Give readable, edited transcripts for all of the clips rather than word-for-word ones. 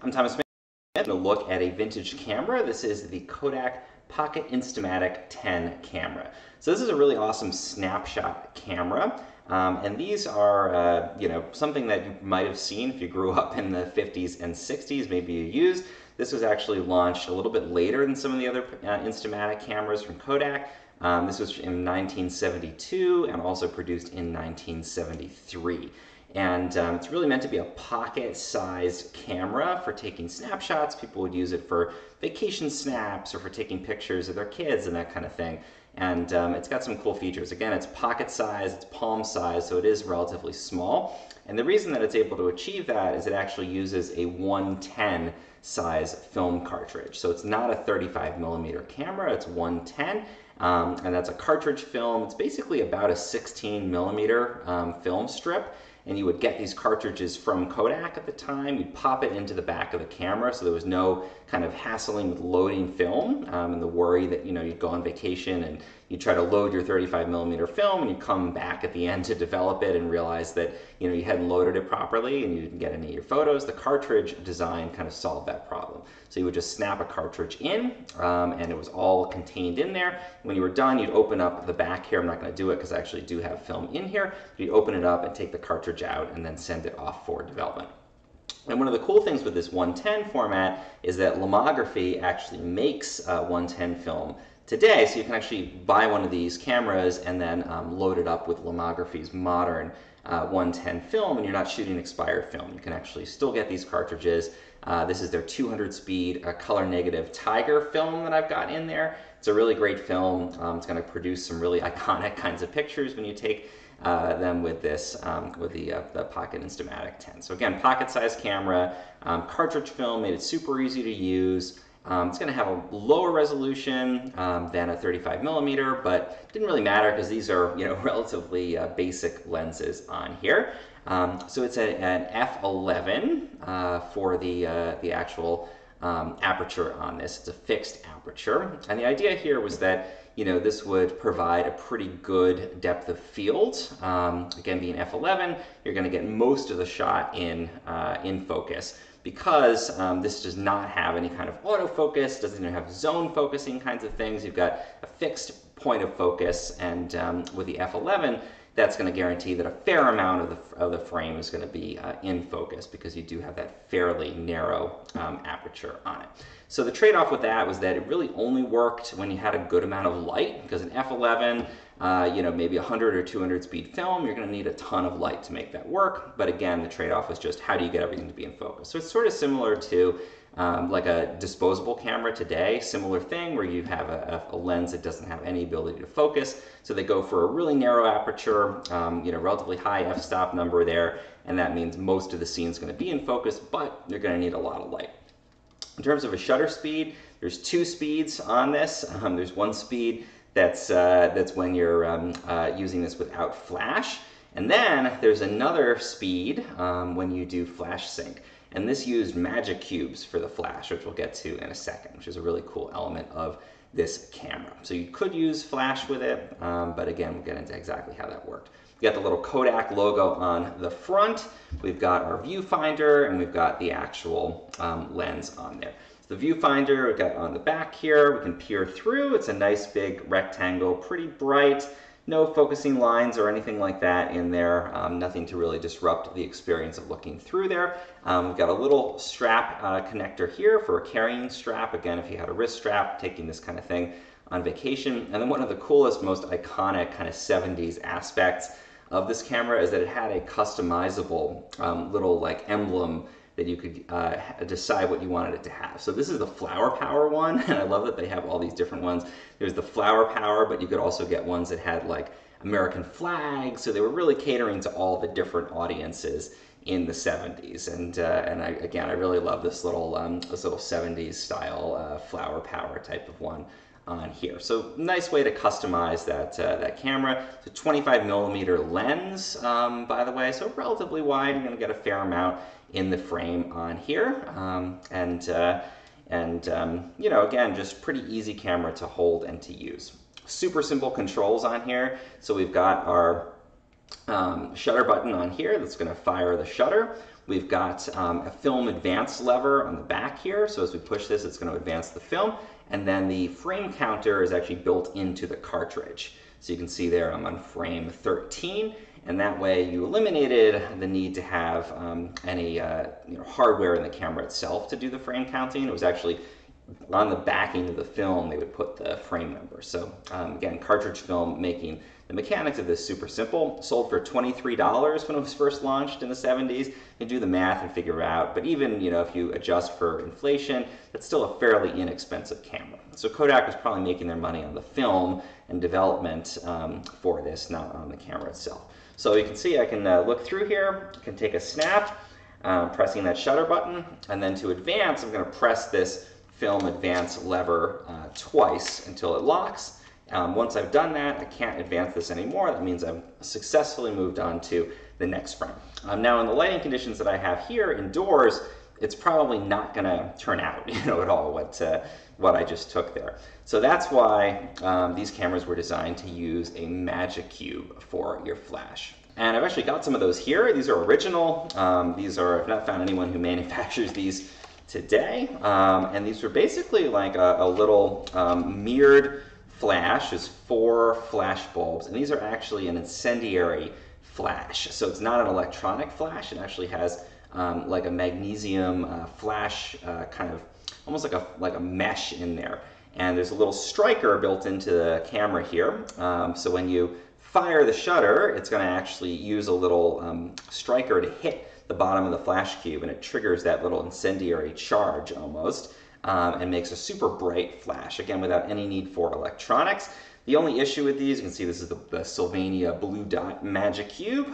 I'm Thomas Smith. I'm going to look at a vintage camera. This is the Kodak Pocket Instamatic 10 camera. So this is a really awesome snapshot camera. And these are, something that you might have seen if you grew up in the 50s and 60s, maybe you used. This was actually launched a little bit later than some of the other Instamatic cameras from Kodak. This was in 1972 and also produced in 1973. And it's really meant to be a pocket-sized camera for taking snapshots. People would use it for vacation snaps or for taking pictures of their kids and that kind of thing. And it's got some cool features. Again, it's pocket-sized, it's palm-sized, so it is relatively small. And the reason that it's able to achieve that is it actually uses a 110 size film cartridge. So it's not a 35mm camera, it's 110. And that's a cartridge film. It's basically about a 16mm film strip. And you would get these cartridges from Kodak at the time. You'd pop it into the back of the camera, so there was no kind of hassling with loading film and the worry that you'd go on vacation and you'd try to load your 35mm film and you'd come back at the end to develop it and realize that you hadn't loaded it properly and you didn't get any of your photos. The cartridge design kind of solved that problem. So you would just snap a cartridge in and it was all contained in there. When you were done, you'd open up the back here. I'm not going to do it because I actually do have film in here. You'd open it up and take the cartridge out and then send it off for development. And one of the cool things with this 110 format is that Lomography actually makes 110 film today, so you can actually buy one of these cameras and then load it up with Lomography's modern 110 film, and you're not shooting expired film. You can actually still get these cartridges. This is their 200 speed color negative Tiger film that I've got in there. It's a really great film. It's going to produce some really iconic kinds of pictures when you take them with this, with the Pocket Instamatic 10. So again, pocket-sized camera, cartridge film, made it super easy to use. It's going to have a lower resolution than a 35mm, but it didn't really matter because these are relatively basic lenses on here. So it's an f11 for the actual aperture on this. It's a fixed aperture, and the idea here was that this would provide a pretty good depth of field. Again, being f11, you're going to get most of the shot in focus. Because this does not have any kind of autofocus, doesn't even have zone focusing kinds of things. You've got a fixed point of focus, and with the f11, that's going to guarantee that a fair amount of the frame is going to be in focus because you do have that fairly narrow aperture on it. So the trade-off with that was that it really only worked when you had a good amount of light, because an f11, maybe 100 or 200 speed film, you're going to need a ton of light to make that work. But again, the trade-off is just how do you get everything to be in focus. So it's sort of similar to like a disposable camera today, similar thing where you have a lens that doesn't have any ability to focus. So they go for a really narrow aperture, relatively high f-stop number there, and that means most of the scene is going to be in focus, but you're going to need a lot of light. In terms of a shutter speed, there's two speeds on this. There's one speed that's when you're using this without flash, and then there's another speed when you do flash sync. And this used Magicubes for the flash, which we'll get to in a second, which is a really cool element of this camera. So you could use flash with it, but again, we'll get into exactly how that worked. We got the little Kodak logo on the front. We've got our viewfinder, and we've got the actual lens on there. So the viewfinder we've got on the back here. We can peer through. It's a nice big rectangle, pretty bright. No focusing lines or anything like that in there. Nothing to really disrupt the experience of looking through there. We've got a little strap connector here for a carrying strap. Again, if you had a wrist strap, taking this kind of thing on vacation. And then one of the coolest, most iconic kind of 70s aspects of this camera is that it had a customizable little emblem that you could decide what you wanted it to have. So this is the flower power one, and I love that they have all these different ones. There's the flower power, but you could also get ones that had American flags, so they were really catering to all the different audiences in the 70s. And I really love this little 70s style flower power type of one on here. So nice way to customize that camera. It's a 25mm lens, by the way, so relatively wide. You're going to get a fair amount in the frame on here, again, just pretty easy camera to hold and to use. Super simple controls on here. So we've got our shutter button on here that's going to fire the shutter. We've got a film advance lever on the back here. So as we push this, it's going to advance the film. And then the frame counter is actually built into the cartridge. So you can see there I'm on frame 13. And that way you eliminated the need to have any hardware in the camera itself to do the frame counting. It was actually on the backing of the film they would put the frame number. So again, cartridge film making the mechanics of this super simple. Sold for $23 when it was first launched in the 70s. You can do the math and figure it out, but even if you adjust for inflation, that's still a fairly inexpensive camera. So Kodak was probably making their money on the film and development for this, not on the camera itself. So you can see I can look through here, I can take a snap, pressing that shutter button, and then to advance, I'm going to press this film advance lever twice until it locks. Once I've done that, I can't advance this anymore. That means I've successfully moved on to the next frame. Now in the lighting conditions that I have here indoors, it's probably not going to turn out at all what I just took there. So that's why these cameras were designed to use a Magicube for your flash. And I've actually got some of those here. These are original. I've not found anyone who manufactures these today. And these were basically like a little mirrored flash. There's 4 flash bulbs, and these are actually an incendiary flash. So it's not an electronic flash. It actually has like a magnesium flash, kind of almost like a mesh in there. And there's a little striker built into the camera here. So when you fire the shutter, it's going to actually use a little striker to hit the bottom of the flash cube, and it triggers that little incendiary charge almost, and makes a super bright flash, again without any need for electronics. The only issue with these, you can see this is the Sylvania Blue Dot Magicube.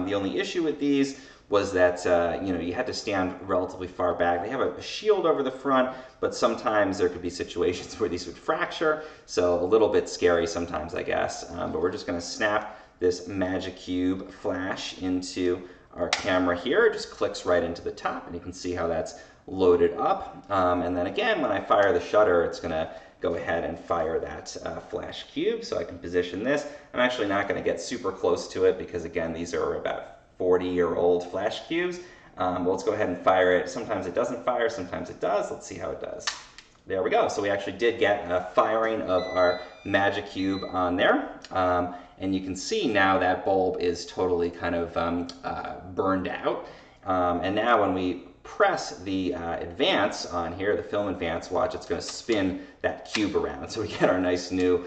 The only issue with these was that you had to stand relatively far back. They have a shield over the front, but sometimes there could be situations where these would fracture, so a little bit scary sometimes, I guess. But we're just going to snap this Magicube flash into our camera here. It just clicks right into the top, and you can see how that's loaded up. And then again, when I fire the shutter, it's going to go ahead and fire that flash cube. So I can position this. I'm actually not going to get super close to it because, again, these are about 40-year-old flash cubes. But let's go ahead and fire it. Sometimes it doesn't fire, sometimes it does. Let's see how it does. There we go. So we actually did get a firing of our Magicube on there. And you can see now that bulb is totally kind of burned out. And now when we press the advance on here, the film advance, watch, it's going to spin that cube around. So we get our nice new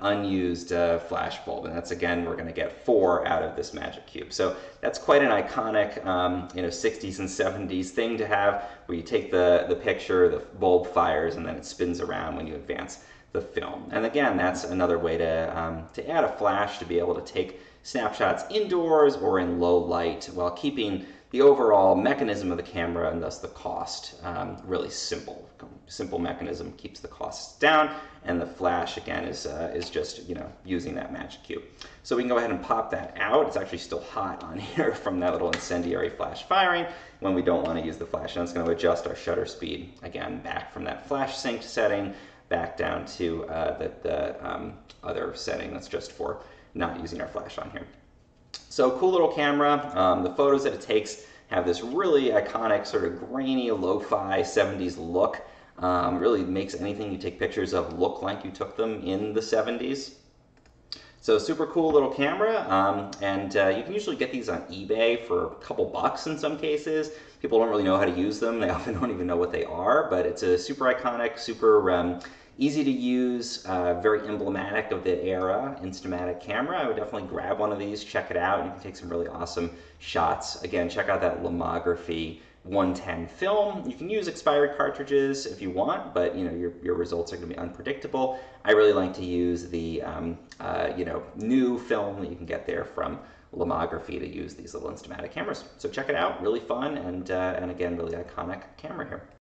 unused flash bulb. And that's, again, we're going to get 4 out of this Magicube. So that's quite an iconic 60s and 70s thing to have, where you take the picture, the bulb fires, and then it spins around when you advance the film. And again, that's another way to add a flash to be able to take snapshots indoors or in low light while keeping the overall mechanism of the camera and thus the cost really simple. Simple mechanism keeps the costs down, and the flash, again, is just using that Magicube. So we can go ahead and pop that out. It's actually still hot on here from that little incendiary flash firing when we don't want to use the flash. And it's going to adjust our shutter speed, again, back from that flash sync setting back down to the other setting that's just for not using our flash on here. So cool little camera. The photos that it takes have this really iconic sort of grainy lo-fi 70s look. Really makes anything you take pictures of look like you took them in the 70s. So super cool little camera, and you can usually get these on eBay for a couple bucks in some cases. People don't really know how to use them. They often don't even know what they are, but it's a super iconic, super easy to use, very emblematic of the era Instamatic camera. I would definitely grab one of these, check it out. You can take some really awesome shots. Again, check out that Lomography 110 film. You can use expired cartridges if you want, but your results are going to be unpredictable. I really like to use the new film that you can get there from Lomography to use these little Instamatic cameras. So check it out, really fun, and again, really iconic camera here.